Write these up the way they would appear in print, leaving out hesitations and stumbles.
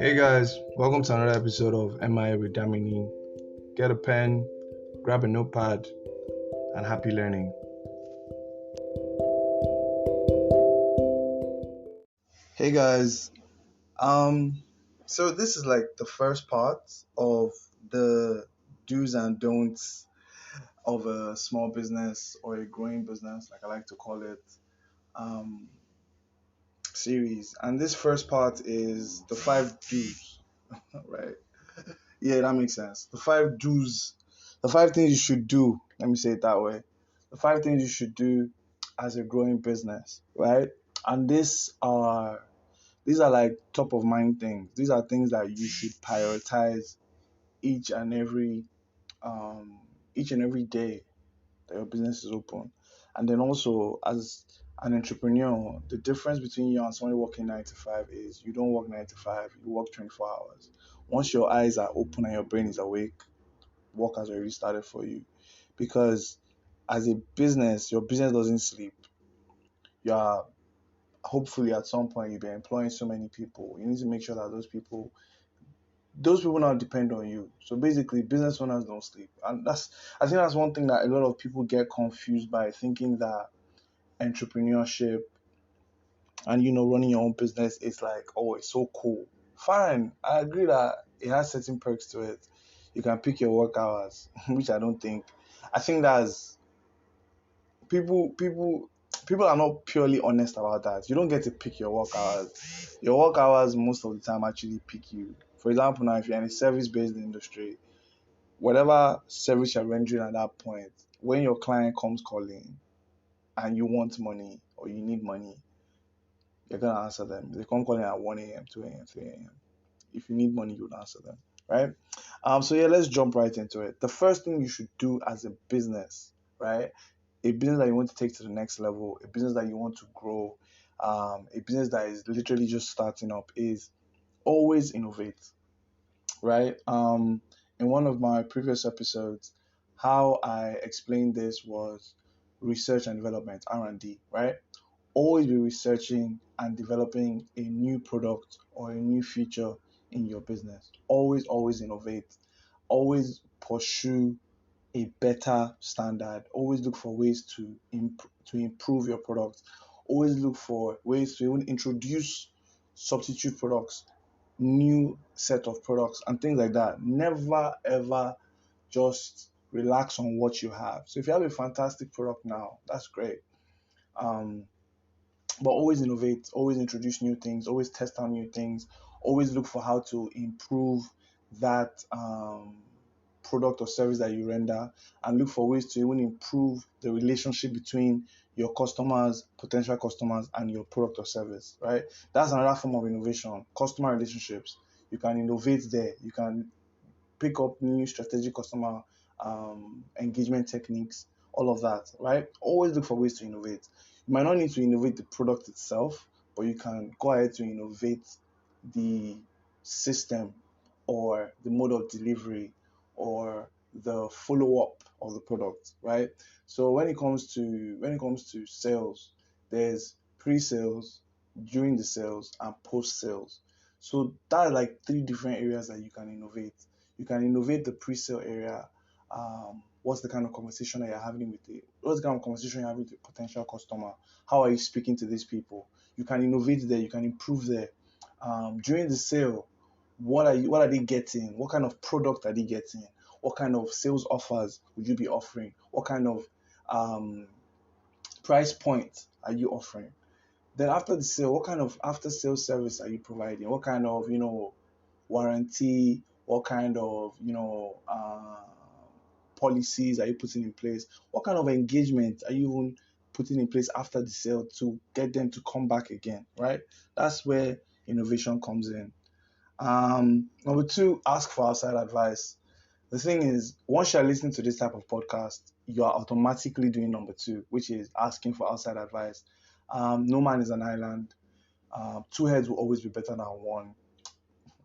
Hey guys, welcome to another episode of MIA with Damini. Get a pen, grab a notepad, and happy learning. Hey guys, um, so this is like the first part of the do's and don'ts of a small business or a growing business, like I like to call it, um, series. And this first part is the five do's, right? Yeah, that makes sense. The five things you should do. Let me say it that way. The five things you should do as a growing business, right? And these are like top of mind things. These are things that you should prioritize each and every um each and every day that your business is open. And then also as an entrepreneur, the difference between you and somebody working 9 to 5 is you don't work 9 to 5, you work 24 hours. Once your eyes are open and your brain is awake, work has already started for you. Because as a business, your business doesn't sleep. You are hopefully at some point you'll be employing so many people. You need to make sure that those people now depend on you. So basically business owners don't sleep. And I think that's one thing that a lot of people get confused by, thinking that entrepreneurship and running your own business is like, oh, it's so cool. Fine, I agree that it has certain perks to it. You can pick your work hours, which I think that's people are not purely honest about that. You don't get to pick your work hours. Your work hours most of the time actually pick you. For example, now if you're in a service-based industry, whatever service you're rendering at that point, when your client comes calling and you want money or you need money, you're gonna answer them. They come calling at 1 a.m., 2 a.m., 3 a.m. If you need money, you would answer them, right? So yeah, let's jump right into it. The first thing you should do as a business, right? A business that you want to take to the next level, a business that you want to grow, a business that is literally just starting up, is always innovate, right? In one of my previous episodes, how I explained this was research and development, R&D, right? Always be researching and developing a new product or a new feature in your business. Always innovate. Always pursue a better standard. Always look for ways to improve your product. Always look for ways to even introduce substitute products, new set of products, and things like that. Never ever just relax on what you have. So if you have a fantastic product now, that's great. Um, but always innovate, always introduce new things, always test out new things, always look for how to improve that product or service that you render, and look for ways to even improve the relationship between your customers, potential customers, and your product or service, right? That's another form of innovation. Customer relationships, you can innovate there. You can pick up new strategic customer engagement techniques, all of that, right? Always look for ways to innovate. You might not need to innovate the product itself, but you can go ahead to innovate the system or the mode of delivery or the follow-up of the product, right? So when it comes to sales, there's pre-sales, during the sales, and post-sales. So that are like three different areas that you can innovate. You can innovate the pre-sale area. What's the kind of conversation that you're having what's the kind of conversation you're having with the potential customer? How are you speaking to these people? You can innovate there, you can improve there. During the sale, what are they getting? What kind of product are they getting? What kind of sales offers would you be offering? What kind of um, price point are you offering? Then after the sale, what kind of after sale service are you providing? What kind of warranty? What kind of policies are you putting in place? What kind of engagement are you even putting in place after the sale to get them to come back again? Right? That's where innovation comes in. Number two, ask for outside advice. The thing is, once you're listening to this type of podcast, you are automatically doing number two, which is asking for outside advice. No man is an island. Two heads will always be better than one.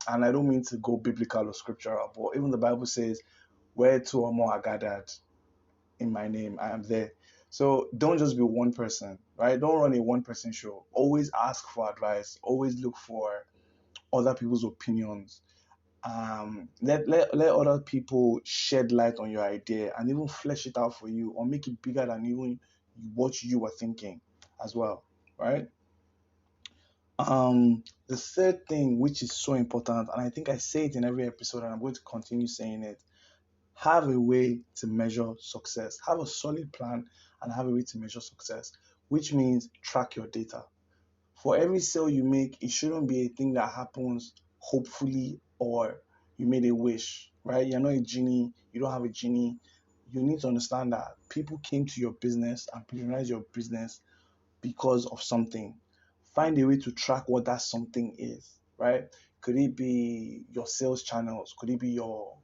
And I don't mean to go biblical or scriptural, but even the Bible says, where two or more are gathered in my name, I am there. So don't just be one person, right? Don't run a one person show. Always ask for advice. Always look for other people's opinions. Let other people shed light on your idea and even flesh it out for you or make it bigger than even what you were thinking as well, right? The third thing, which is so important, and I think I say it in every episode, and I'm going to continue saying it, have a way to measure success. Have a solid plan and have a way to measure success, which means track your data. For every sale you make, it shouldn't be a thing that happens hopefully or you made a wish, right? You're not a genie, you don't have a genie. You need to understand that people came to your business and patronized your business because of something. Find a way to track what that something is, right? Could it be your sales channels? Could it be your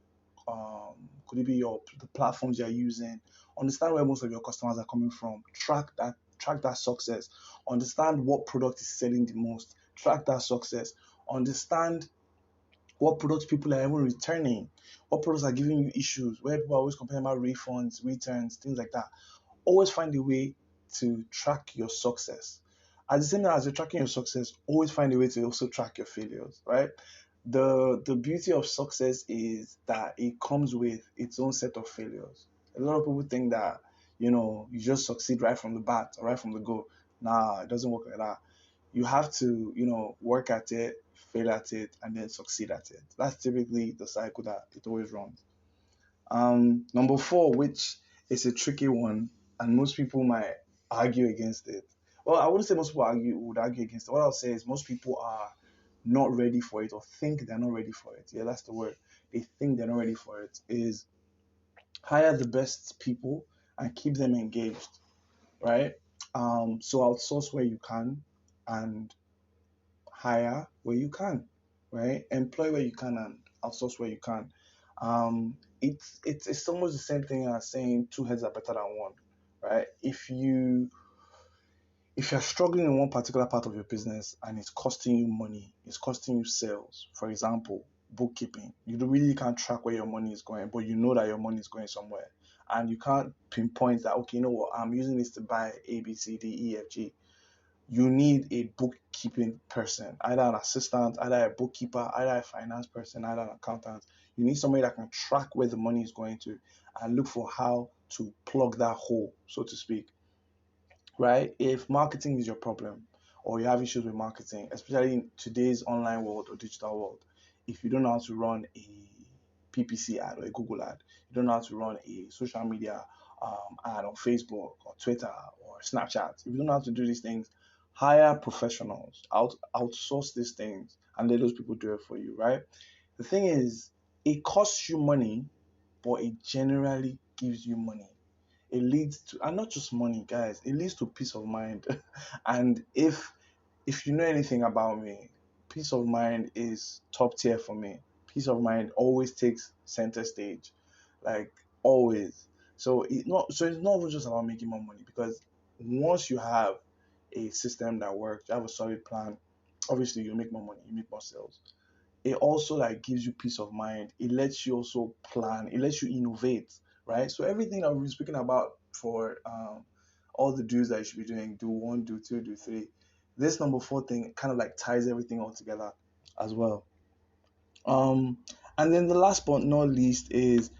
the platforms you're using? Understand where most of your customers are coming from. Track that success. Understand what product is selling the most. Track that success. Understand what products people are even returning. What products are giving you issues? Where people are always complaining about refunds, returns, things like that. Always find a way to track your success. At the same time as you're tracking your success, always find a way to also track your failures, right? The beauty of success is that it comes with its own set of failures. A lot of people think that, you just succeed right from the bat, right from the go. Nah, it doesn't work like that. You have to, work at it, fail at it, and then succeed at it. That's typically the cycle that it always runs. Number four, which is a tricky one, and most people might argue against it. Well, I wouldn't say most people would argue against it. What I'll say is most people are not ready for it or think they're not ready for it. Yeah, that's the word. They think they're not ready for it. Is hire the best people and keep them engaged, right? So outsource where you can and hire where you can, right? Employ where you can and outsource where you can. It's almost the same thing as saying two heads are better than one, right? If you're struggling in one particular part of your business and it's costing you money, it's costing you sales, for example, bookkeeping, you really can't track where your money is going, but you know that your money is going somewhere. And you can't pinpoint that, okay, you know what, I'm using this to buy A, B, C, D, E, F, G. You need a bookkeeping person, either an assistant, either a bookkeeper, either a finance person, either an accountant. You need somebody that can track where the money is going to and look for how to plug that hole, so to speak, right? If marketing is your problem or you have issues with marketing, especially in today's online world or digital world, if you don't know how to run a PPC ad or a Google ad, you don't know how to run a social media ad on Facebook or Twitter or Snapchat, if you don't know how to do these things, hire professionals, outsource these things, and let those people do it for you, right? The thing is, it costs you money, but it generally gives you money. It leads to, and not just money, guys, it leads to peace of mind. And if you know anything about me, peace of mind is top tier for me. Peace of mind always takes center stage, like always. So it's not even just about making more money, because once you have a system that works, you have a solid plan, obviously you make more money, you make more sales. It also like gives you peace of mind. It lets you also plan. It lets you innovate, right? So everything that we've been speaking about for all the do's that you should be doing, do one, do two, do three. This number four thing kind of like ties everything all together as well. Um, and then the last but not least is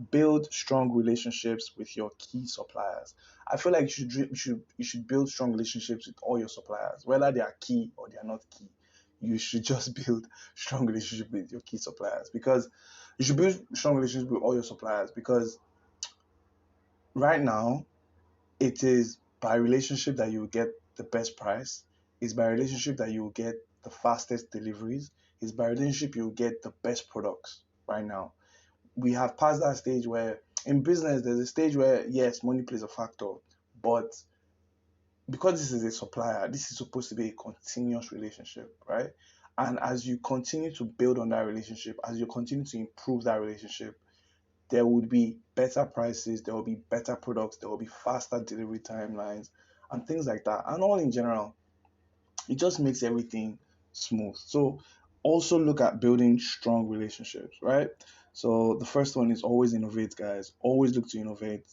build strong relationships with your key suppliers. I feel like you should build strong relationships with all your suppliers, whether they are key or they are not key. You should just build strong relationship with your key suppliers, because you should build strong relationships with all your suppliers, because right now it is by relationship that you will get the best price. It's by relationship that you will get the fastest deliveries. It's by relationship you will get the best products right now. We have passed that stage where in business there's a stage where yes, money plays a factor, but because this is a supplier, this is supposed to be a continuous relationship, right? And as you continue to build on that relationship, as you continue to improve that relationship, there would be better prices, there will be better products, there will be faster delivery timelines, and things like that. And all in general, it just makes everything smooth. So also look at building strong relationships, right? So the first one is always innovate, guys. Always look to innovate.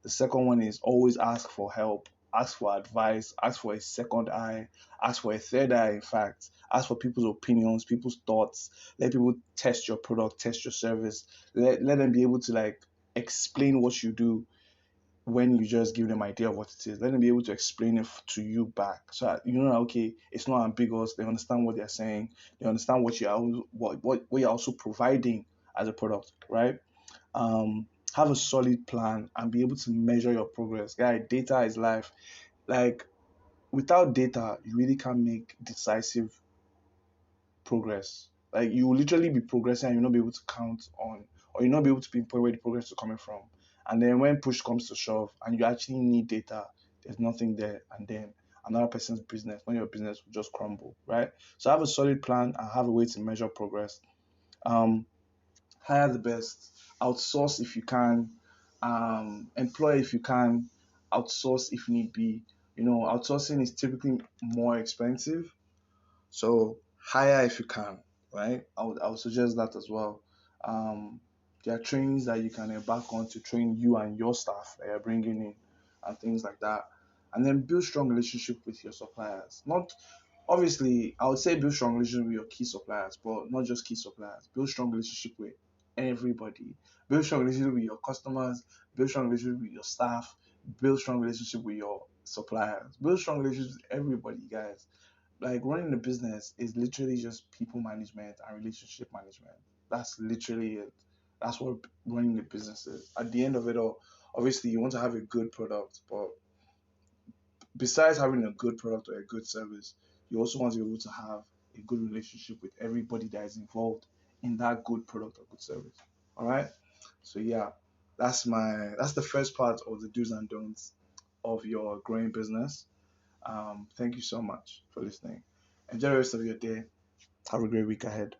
The second one is always ask for help. ask for advice, ask for a second eye, ask for a third eye, in fact, ask for people's opinions, people's thoughts, let people test your product, test your service, let them be able to like explain what you do when you just give them idea of what it is. Let them be able to explain it to you back. So you know, okay, it's not ambiguous. They understand what they're saying. They understand what you're also providing as a product, right? Have a solid plan and be able to measure your progress. Guy, data is life. Like without data, you really can't make decisive progress. Like you will literally be progressing and you'll not be able to count on, or you'll not be able to pinpoint where the progress is coming from. And then when push comes to shove and you actually need data, there's nothing there. And then another person's business, not your business, will just crumble, right? So have a solid plan and have a way to measure progress. Um, Hire the best, outsource if you can, employ if you can, outsource if need be. You know, outsourcing is typically more expensive, so hire if you can, right? I would suggest that as well. Um, there are trainings that you can embark on to train you and your staff that you're bringing in, and things like that. And then build strong relationship with your suppliers. Not obviously, I would say build strong relationship with your key suppliers, but not just key suppliers. Build strong relationship with everybody. Build strong relationship with your customers. Build strong relationship with your staff. Build strong relationship with your suppliers. Build strong relationships with everybody, guys. Like running a business is literally just people management and relationship management. That's literally it. That's what running the business is. At the end of it all, obviously you want to have a good product, but besides having a good product or a good service, you also want to be able to have a good relationship with everybody that is involved in that good product or good service. All right. So yeah, that's the first part of the do's and don'ts of your growing business. Thank you so much for listening. Enjoy the rest of your day. Have a great week ahead.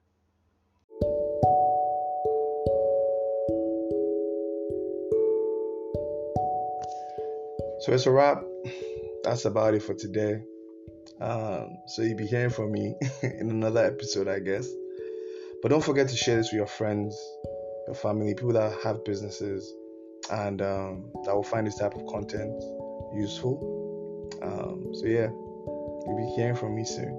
So it's a wrap. That's about it for today. So you'll be hearing from me in another episode, I guess. But don't forget to share this with your friends, your family, people that have businesses, and that will find this type of content useful. So yeah, you'll be hearing from me soon.